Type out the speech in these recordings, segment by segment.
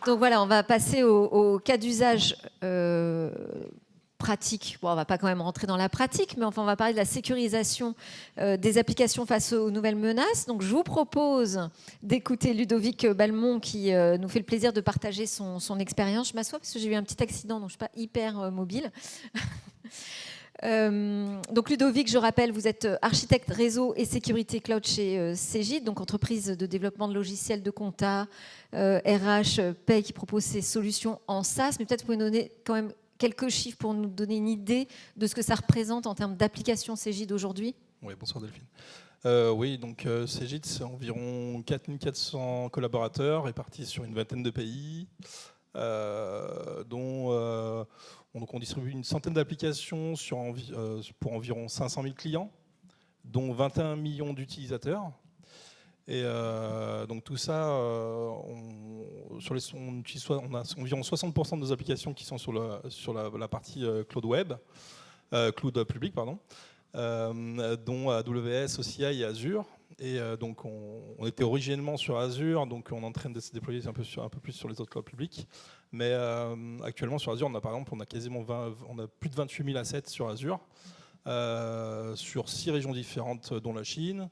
Donc voilà, on va passer au cas d'usage pratique. Bon, on va pas quand même rentrer dans la pratique, mais enfin, on va parler de la sécurisation des applications face aux nouvelles menaces. Donc, je vous propose d'écouter Ludovic Balmont qui nous fait le plaisir de partager son expérience. Je m'assois parce que j'ai eu un petit accident, donc je suis pas hyper mobile. Donc Ludovic, je rappelle, vous êtes architecte réseau et sécurité cloud chez Cegid, donc entreprise de développement de logiciels de compta, RH, paye, qui propose ces solutions en SaaS. Mais peut-être vous pouvez nous donner quand même quelques chiffres pour nous donner une idée de ce que ça représente en termes d'applications Cegid aujourd'hui. Oui, bonsoir Delphine. Oui, donc Cegid, c'est environ 4400 collaborateurs répartis sur une vingtaine de pays, dont on distribue une centaine d'applications pour environ 500 000 clients, dont 21 millions d'utilisateurs. Et donc tout ça, on a environ 60% de nos applications qui sont sur la partie cloud web, cloud public, pardon. Dont AWS, OCI et Azure. Et donc on était originellement sur Azure, donc on est en train de se déployer un peu plus sur les autres clouds publics. Mais actuellement sur Azure, par exemple, on a plus de 28 000 assets sur Azure, sur 6 régions différentes, dont la Chine,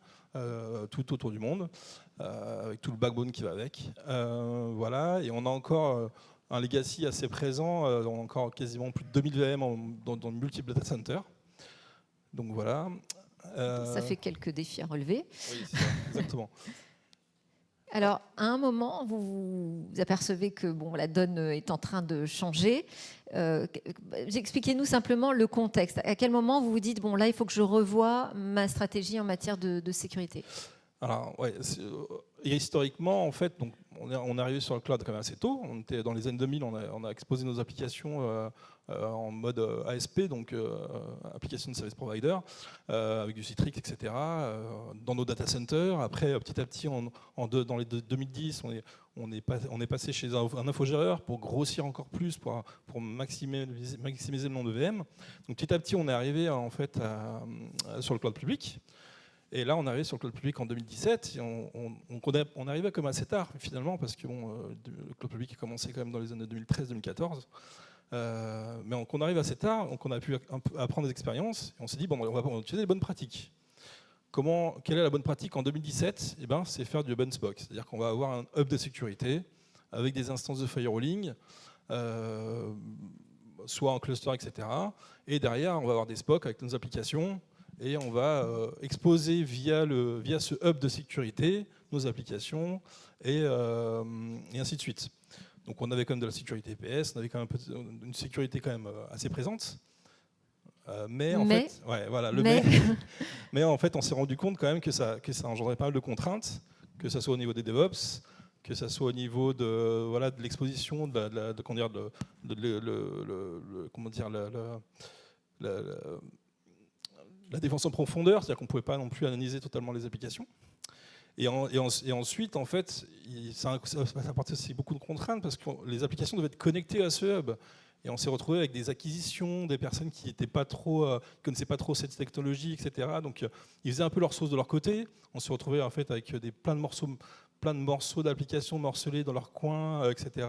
tout autour du monde, avec tout le backbone qui va avec. Voilà, et on a encore un legacy assez présent, on a encore quasiment plus de 2000 VM dans de multiples data centers. Donc voilà. Ça fait quelques défis à relever. Oui, c'est ça, exactement. Alors, à un moment, vous apercevez que bon, la donne est en train de changer. Expliquez-nous simplement le contexte. À quel moment vous vous dites, bon, là, il faut que je revoie ma stratégie en matière de sécurité? Alors, ouais, historiquement, en fait, donc, on est arrivé sur le cloud quand même assez tôt. On était dans les années 2000, on a exposé nos applications en mode ASP, donc Application Service Provider, avec du Citrix, etc., dans nos data centers. Après, petit à petit, dans les 2010, on est passé chez un infogéreur pour grossir encore plus, pour maximiser le nombre de VM. Donc petit à petit, on est arrivé en fait sur le cloud public. Et là, on est arrivé sur le cloud public en 2017. Et on arrivait comme assez tard, finalement, parce que le cloud public a commencé quand même dans les années 2013-2014. Mais on arrive assez tard, donc on a pu apprendre des expériences. Et on s'est dit, bon, on va utiliser les bonnes pratiques. Quelle est la bonne pratique en 2017 ? Eh ben, c'est faire du hub and spoke. C'est-à-dire qu'on va avoir un hub de sécurité avec des instances de firewalling, soit en cluster, etc. Et derrière, on va avoir des SPOC avec nos applications. Et on va exposer via ce hub de sécurité nos applications et ainsi de suite. Donc on avait quand même de la sécurité EPS, on avait quand même une sécurité quand même assez présente. Mais en fait, mais en fait, on s'est rendu compte quand même que ça engendrait pas mal de contraintes, que ce soit au niveau des DevOps, que ce soit au niveau de l'exposition, la défense en profondeur, c'est-à-dire qu'on ne pouvait pas non plus analyser totalement les applications. Et ensuite, en fait, ça apportait aussi beaucoup de contraintes parce que les applications devaient être connectées à ce hub. Et on s'est retrouvé avec des acquisitions, des personnes qui connaissaient pas trop cette technologie, etc. Donc, ils faisaient un peu leur sauce de leur côté. On s'est retrouvé en fait avec plein de morceaux d'applications morcelés dans leur coin, etc.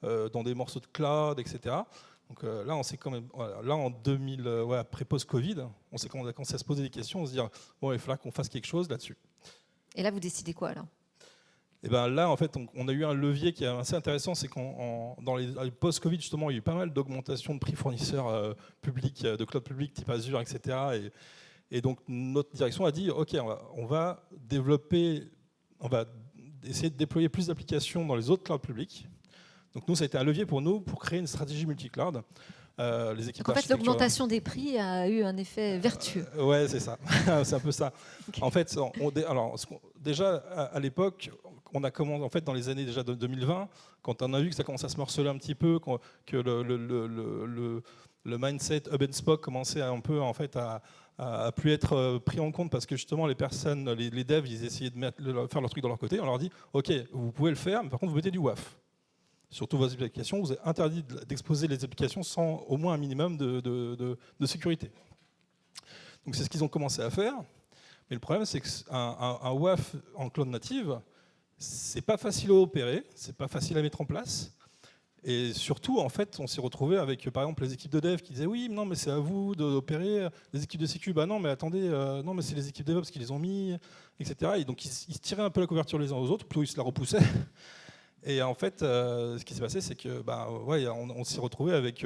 Dans des morceaux de cloud, etc. Donc là, on s'est quand même, là en 2000, après post-Covid, on a commencé à se poser des questions, on se dit bon, il faudra qu'on fasse quelque chose là-dessus. Et là, vous décidez quoi alors ? Et ben là, en fait, on a eu un levier qui est assez intéressant, c'est dans les post-Covid, justement, il y a eu pas mal d'augmentation de prix fournisseurs publics, de cloud public type Azure, etc. Et donc notre direction a dit, ok, on va essayer de déployer plus d'applications dans les autres clouds publics. Donc nous, ça a été un levier pour nous pour créer une stratégie multi-cloud. Les équipes donc en fait, l'augmentation des prix a eu un effet vertueux. Ouais, c'est ça. C'est un peu ça. Okay. En fait, déjà à l'époque, on a commencé en fait dans les années déjà de 2020, quand on a vu que ça commençait à se morceler un petit peu, que le mindset hub and spoke commençait un peu en fait à plus être pris en compte parce que justement les personnes, les devs, ils essayaient de faire leur truc de leur côté. On leur dit, ok, vous pouvez le faire, mais par contre vous mettez du WAF. Sur toutes vos applications, vous êtes interdit d'exposer les applications sans au moins un minimum de sécurité. Donc c'est ce qu'ils ont commencé à faire. Mais le problème, c'est qu'un WAF en cloud native, C'est pas facile à opérer, c'est pas facile à mettre en place. Et surtout, en fait, on s'est retrouvé avec, par exemple, les équipes de dev qui disaient oui, non, mais c'est à vous d'opérer. Les équipes de sécu, bah non, mais attendez, non, mais c'est les équipes DevOps qui les ont mis, etc. Et donc, ils se tiraient un peu la couverture les uns aux autres, plutôt ils se la repoussaient. Et en fait, ce qui s'est passé, c'est que, ouais, on s'est retrouvé avec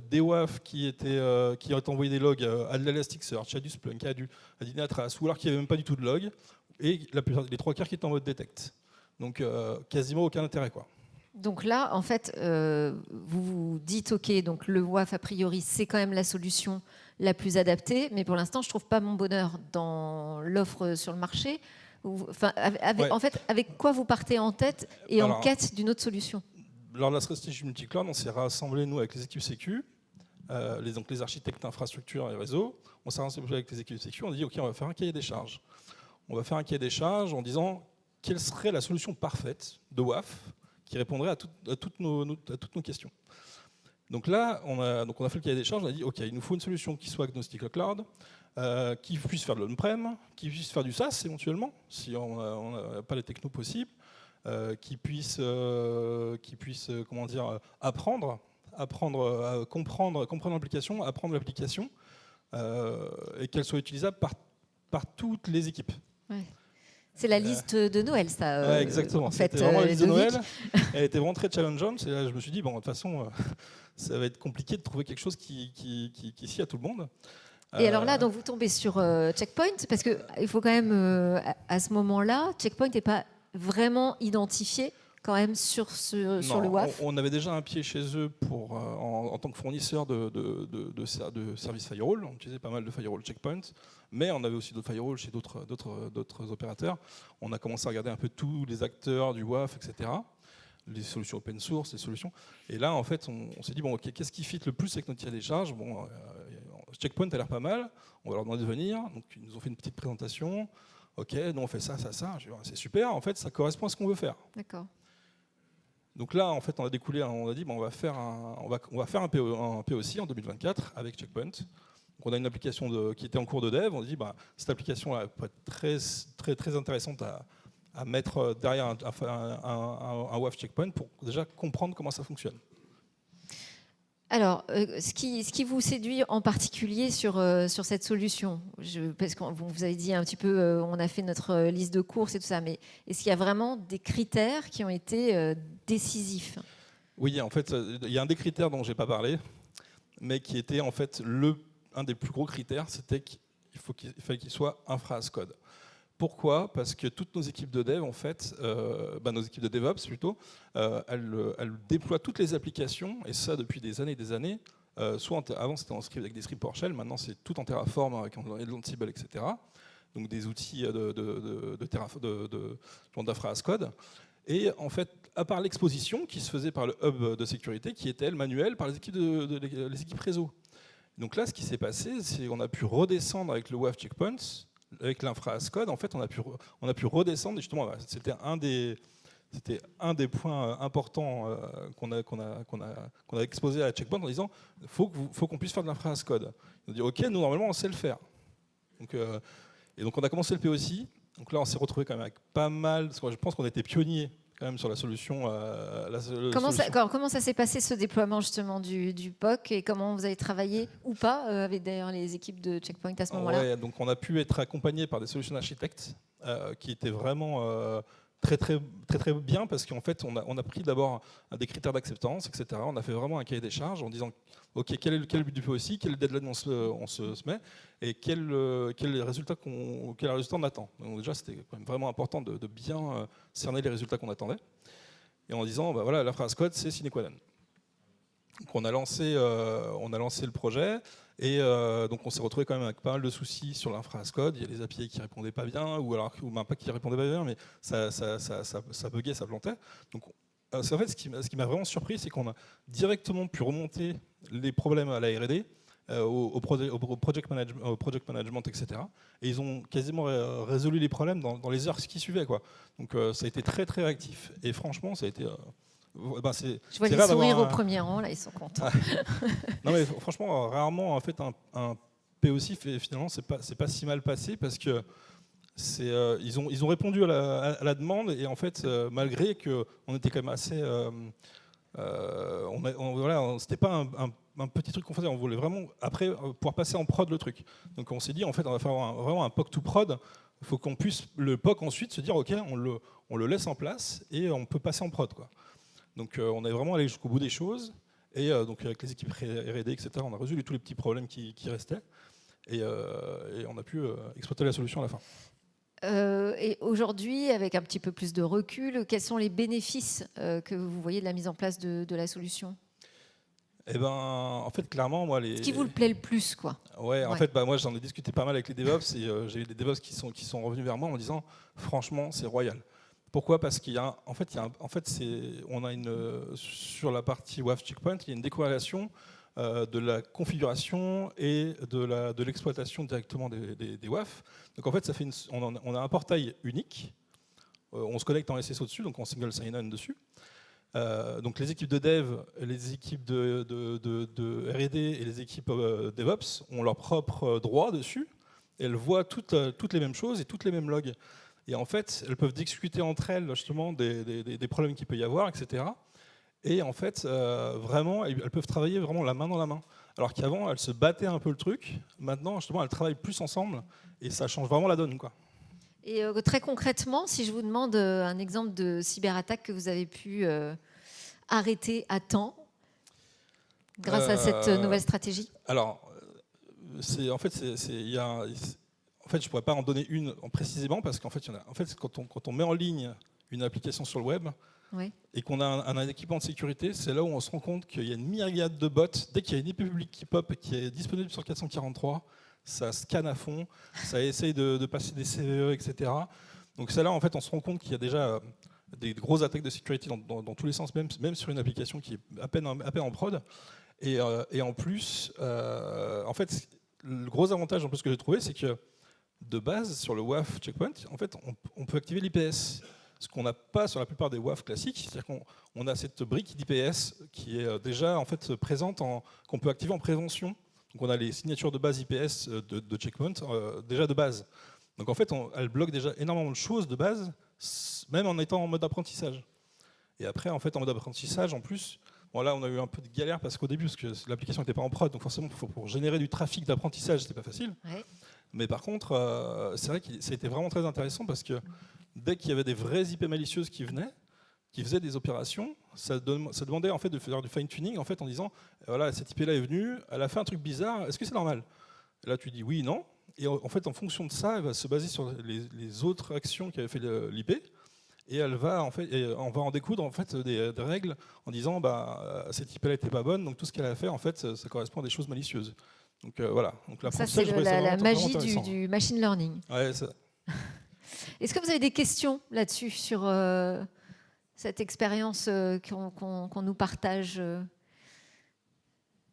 des WAF qui ont envoyé des logs à de l'Elasticsearch, à du Splunk, à du Dynatrace, ou alors qui n'avaient même pas du tout de log, et les 3 quarts qui étaient en mode detect. Donc, quasiment aucun intérêt, quoi. Donc là, en fait, vous vous dites, OK, donc le WAF, a priori, c'est quand même la solution la plus adaptée, mais pour l'instant, je ne trouve pas mon bonheur dans l'offre sur le marché. Enfin, Ouais. en fait, avec quoi vous partez en tête et en Alors, quête d'une autre solution? lors de la stratégie multicloud, on s'est rassemblés, nous, avec les équipes sécu, donc les architectes infrastructure et réseau. On s'est rassemblés avec les équipes sécu, on a dit, OK, on va faire un cahier des charges. On va faire un cahier des charges en disant quelle serait la solution parfaite de WAF qui répondrait à toutes nos questions. Donc là, on a fait le cahier des charges, on a dit, OK, il nous faut une solution qui soit agnostique au cloud, qui puisse faire de l'on-prem, qui puisse faire du SaaS éventuellement, si on n'a pas les technos possibles, qui puisse comment dire, apprendre à comprendre l'application, apprendre l'application, et qu'elle soit utilisable par toutes les équipes. Ouais. C'est la liste de Noël, ça. Ouais, exactement. En fait, c'était vraiment la liste de Ludovic. Noël. Elle était vraiment très challengeante. Et là, je me suis dit, bon, de toute façon, ça va être compliqué de trouver quelque chose qui scie à tout le monde. Et alors là, donc vous tombez sur Checkpoint, parce qu'il faut quand même, à ce moment-là, Checkpoint n'est pas vraiment identifié quand même sur le WAF. On avait déjà un pied chez eux en tant que fournisseur de services firewall. On utilisait pas mal de firewall Checkpoint, mais on avait aussi d'autres firewalls chez d'autres opérateurs. On a commencé à regarder un peu tous les acteurs du WAF, etc. Les solutions open source, les solutions. Et là, en fait, on s'est dit, bon, ok, qu'est-ce qui fit le plus avec notre cahier des charges? Bon, Checkpoint a l'air pas mal, on va leur demander de venir. Donc, ils nous ont fait une petite présentation. Ok, nous on fait ça, ça, ça. C'est super, en fait, ça correspond à ce qu'on veut faire. D'accord. Donc là, en fait, on a découlé, on a dit, bon, on va faire un POC en 2024 avec Checkpoint. Donc, on a une application qui était en cours de dev. On a dit, cette application peut être très, très, très intéressante à mettre derrière un WAF Checkpoint pour déjà comprendre comment ça fonctionne. Alors, ce qui vous séduit en particulier sur cette solution, parce que vous avez dit un petit peu, on a fait notre liste de courses et tout ça, mais est-ce qu'il y a vraiment des critères qui ont été décisifs? Oui, en fait, il y a un des critères dont je n'ai pas parlé, mais qui était en fait un des plus gros critères, c'était qu'il fallait qu'il soit infra as code. Pourquoi? Parce que toutes nos équipes de dev, en fait, nos équipes de DevOps plutôt, elles déploient toutes les applications, et ça depuis des années et des années. Avant c'était avec des scripts PowerShell, maintenant c'est tout en Terraform avec Ansible, etc. Donc des outils d'infra as code. Et en fait, à part l'exposition qui se faisait par le hub de sécurité, qui était elle manuelle par les équipes réseau. Donc là, ce qui s'est passé, c'est qu'on a pu redescendre avec le WAF Checkpoints. Avec l'infra as code, en fait, on a pu redescendre. Et justement, c'était un des points importants qu'on a exposé à Checkpoint en disant faut qu'on puisse faire de l'infra as code. On a dit OK, nous normalement on sait le faire. Donc on a commencé le POC. Donc là, on s'est retrouvé quand même avec pas mal. Parce que je pense qu'on était pionniers quand même sur la solution. Comment ça s'est passé ce déploiement justement du POC et comment vous avez travaillé ou pas avec d'ailleurs les équipes de Checkpoint à ce moment-là? Ouais, donc on a pu être accompagné par des solutions architectes qui étaient vraiment très, très, très, très bien parce qu'en fait on a pris d'abord des critères d'acceptance, etc. On a fait vraiment un cahier des charges en disant OK, quel est le but du POC, quel deadline on se met et quel résultat on attend. Donc déjà c'était quand même vraiment important de bien cerner les résultats qu'on attendait et en disant voilà, l'infra as code c'est sine qua non. Donc on a lancé le projet et donc on s'est retrouvé quand même avec pas mal de soucis sur l'infra as code. Il y a les API qui répondaient pas bien ou même pas qui répondaient pas bien, mais ça buguait, ça plantait. Donc en fait ce qui m'a vraiment surpris, c'est qu'on a directement pu remonter les problèmes à la R&D, au project management, etc. Et ils ont quasiment résolu les problèmes dans les heures qui suivaient, quoi. Donc ça a été très très réactif. Et franchement, ça a été je vois les sourires au premier rang, là, ils sont contents. Non, mais franchement, rarement, en fait, un POC, finalement, c'est pas si mal passé parce que ils ont répondu à la demande, et en fait, malgré qu'on était quand même assez... voilà, c'était pas un petit truc qu'on faisait, on voulait vraiment, après, pouvoir passer en prod le truc. Donc on s'est dit, en fait, on va faire vraiment un POC to prod. Il faut qu'on puisse, le POC ensuite, se dire, OK, on le laisse en place, et on peut passer en prod, quoi. Donc on est vraiment allé jusqu'au bout des choses, et donc avec les équipes R&D, etc., on a résolu tous les petits problèmes qui restaient, et on a pu exploiter la solution à la fin. Et aujourd'hui, avec un petit peu plus de recul, quels sont les bénéfices que vous voyez de la mise en place de la solution? Eh ben, en fait, clairement, moi, Ce qui vous le plaît le plus, quoi. Ouais, en Ouais. fait, moi, j'en ai discuté pas mal avec les DevOps, et j'ai eu des DevOps qui sont revenus vers moi en disant, franchement, c'est royal. Pourquoi? Parce qu'il y a, en fait, on a sur la partie WAF Checkpoint, il y a une décorrélation de la configuration et de l'exploitation directement des WAF. Donc en fait, on a un portail unique. On se connecte en SSO dessus, donc en single sign-on dessus. Donc les équipes de dev, les équipes de R&D et les équipes DevOps ont leurs propres droits dessus. Elles voient toutes les mêmes choses et toutes les mêmes logs. Et en fait, elles peuvent discuter entre elles justement des problèmes qu'il peut y avoir, etc. Et en fait, vraiment, elles peuvent travailler vraiment la main dans la main. Alors qu'avant, elles se battaient un peu le truc. Maintenant, justement, elles travaillent plus ensemble, et ça change vraiment la donne, quoi. Et très concrètement, si je vous demande un exemple de cyberattaque que vous avez pu arrêter à temps grâce à cette nouvelle stratégie? Alors, en fait, je pourrais pas en donner une précisément, parce qu'en fait, quand on met en ligne une application sur le web, Oui. et qu'on a un équipement de sécurité, c'est là où on se rend compte qu'il y a une myriade de bots. Dès qu'il y a une IP publique qui pop et qui est disponible sur 443, ça scanne à fond, ça essaye de passer des CVE, etc. Donc c'est là, en fait, on se rend compte qu'il y a déjà des grosses attaques de sécurité dans tous les sens, même sur une application qui est à peine en prod. Et en plus, en fait, le gros avantage en plus que j'ai trouvé, c'est que de base, sur le WAF Checkpoint, en fait, on peut activer l'IPS. Ce qu'on n'a pas sur la plupart des WAF classiques, c'est-à-dire qu'on a cette brique d'IPS qui est déjà en fait présente, qu'on peut activer en prévention. Donc on a les signatures de base IPS de Checkpoint déjà de base. Donc en fait, elle bloque déjà énormément de choses de base, même en étant en mode apprentissage. Et après, en fait, en mode apprentissage, en plus, bon, là, on a eu un peu de galère parce qu'au début, parce que l'application n'était pas en prod, donc forcément, pour générer du trafic d'apprentissage, c'était pas facile. Ouais. Mais par contre, c'est vrai que ça a été vraiment très intéressant, parce que dès qu'il y avait des vraies IP malicieuses qui venaient, qui faisaient des opérations, ça demandait en fait de faire du fine-tuning en fait, en disant voilà, cette IP là est venue, elle a fait un truc bizarre, est-ce que c'est normal? Et là tu dis oui, non. Et en fait, en fonction de ça, elle va se baser sur les autres actions qu'avait fait l'IP, et elle va en fait, on va en découdre en fait des règles en disant cette IP là n'était pas bonne, donc tout ce qu'elle a fait en fait, ça correspond à des choses malicieuses. Donc voilà. Donc Ça, c'est la magie du machine learning. Ouais, ça. Est-ce que vous avez des questions là-dessus, sur cette expérience qu'on nous partage?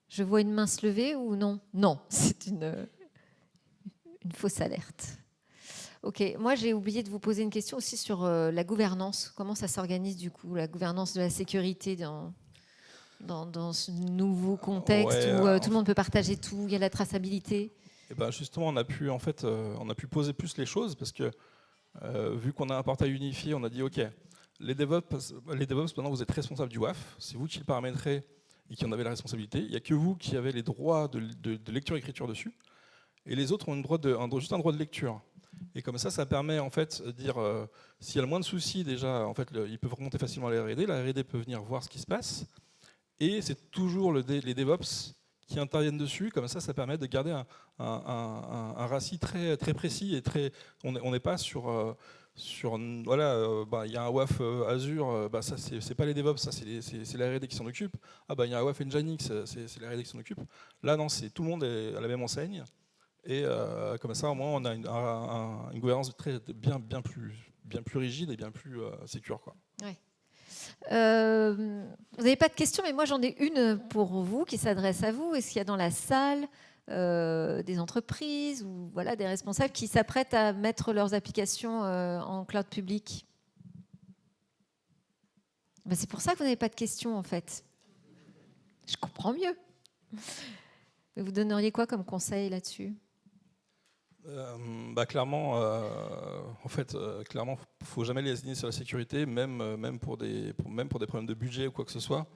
Je vois une main se lever ou non? Non, c'est une fausse alerte. Ok, moi j'ai oublié de vous poser une question aussi sur la gouvernance. Comment ça s'organise du coup, la gouvernance de la sécurité dans ce nouveau contexte où tout le monde peut partager tout, il y a la traçabilité? Et ben justement, on a pu poser plus les choses, parce que vu qu'on a un portail unifié, on a dit ok, les DevOps, maintenant vous êtes responsables du WAF, c'est vous qui le paramétrez et qui en avez la responsabilité. Il n'y a que vous qui avez les droits de lecture-écriture dessus, et les autres ont juste un droit de lecture. Et comme ça permet en fait de dire s'il y a le moins de soucis déjà, en fait, ils peuvent remonter facilement à la R&D. La R&D peut venir voir ce qui se passe, et c'est toujours les DevOps qui interviennent dessus. Comme ça permet de garder un RACI très très précis, et on n'est pas sur voilà, il y a un WAF Azure, ça c'est pas les DevOps, ça c'est la R&D qui s'en occupe. Il y a un WAF Nginx, c'est la R&D qui s'en occupe. Là non, c'est tout le monde est à la même enseigne, et comme ça au moins on a une gouvernance bien plus rigide et bien plus sécure, quoi. Ouais. Vous n'avez pas de questions, mais moi j'en ai une pour vous qui s'adresse à vous. Est-ce qu'il y a dans la salle des entreprises ou voilà, des responsables qui s'apprêtent à mettre leurs applications en cloud public? C'est pour ça que vous n'avez pas de questions en fait. Je comprends mieux. Vous donneriez quoi comme conseil là-dessus? Clairement, en fait, clairement, faut jamais les aligner sur la sécurité, même pour des problèmes de budget ou quoi que ce soit,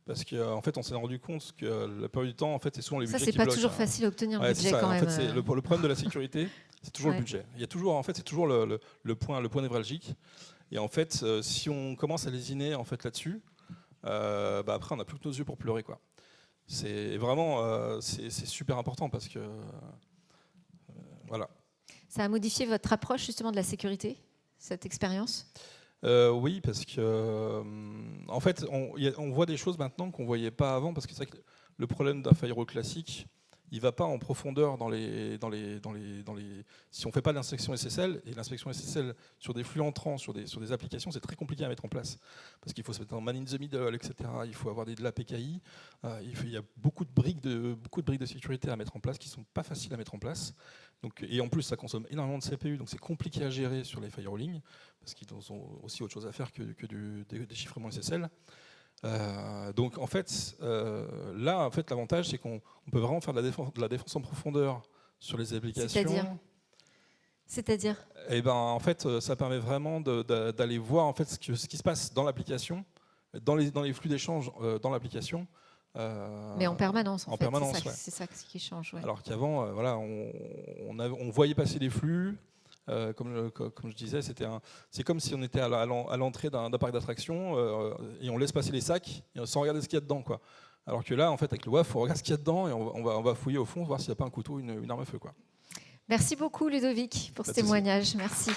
parce qu'en fait, on s'est rendu compte que la plupart du temps, en fait, c'est souvent les budgets Ça, c'est qui pas bloquent. toujours facile à obtenir le budget quand en même. fait, le problème de la sécurité, c'est toujours Ouais. le budget. Il y a toujours, en fait, c'est toujours le point névralgique. Et en fait, si on commence à lésiner en fait là-dessus, après, on n'a plus que nos yeux pour pleurer, quoi. C'est vraiment, c'est super important parce que voilà. Ça a modifié votre approche justement de la sécurité, cette expérience? Oui, parce que en fait, on voit des choses maintenant qu'on ne voyait pas avant, parce que c'est vrai que le problème d'un firewall classique, il ne va pas en profondeur si on ne fait pas l'inspection SSL, et l'inspection SSL sur des flux entrants, sur des applications, c'est très compliqué à mettre en place, parce qu'il faut se mettre en man in the middle, etc. Il faut avoir de la PKI, il y a beaucoup de briques de sécurité à mettre en place qui ne sont pas faciles à mettre en place. Donc, et en plus, ça consomme énormément de CPU, donc c'est compliqué à gérer sur les firewalling, parce qu'ils ont aussi autre chose à faire que des déchiffrements SSL. Donc en fait, là, en fait, l'avantage, c'est qu'on peut vraiment faire de la défense en profondeur sur les applications. C'est-à-dire Et ben, en fait, ça permet vraiment d'aller voir en fait ce qui se passe dans l'application, dans les flux d'échange dans l'application. Mais en permanence, en fait. Permanence, c'est ça qui change. Ouais. Alors qu'avant, voilà, on voyait passer les flux. Comme je disais, c'est comme si on était à l'entrée d'un parc d'attractions et on laisse passer les sacs sans regarder ce qu'il y a dedans, quoi. Alors que là, en fait, avec le WAF, il faut regarder ce qu'il y a dedans et on va fouiller au fond, voir s'il n'y a pas un couteau, une arme à feu, quoi. Merci beaucoup Ludovic pour ce témoignage. Merci.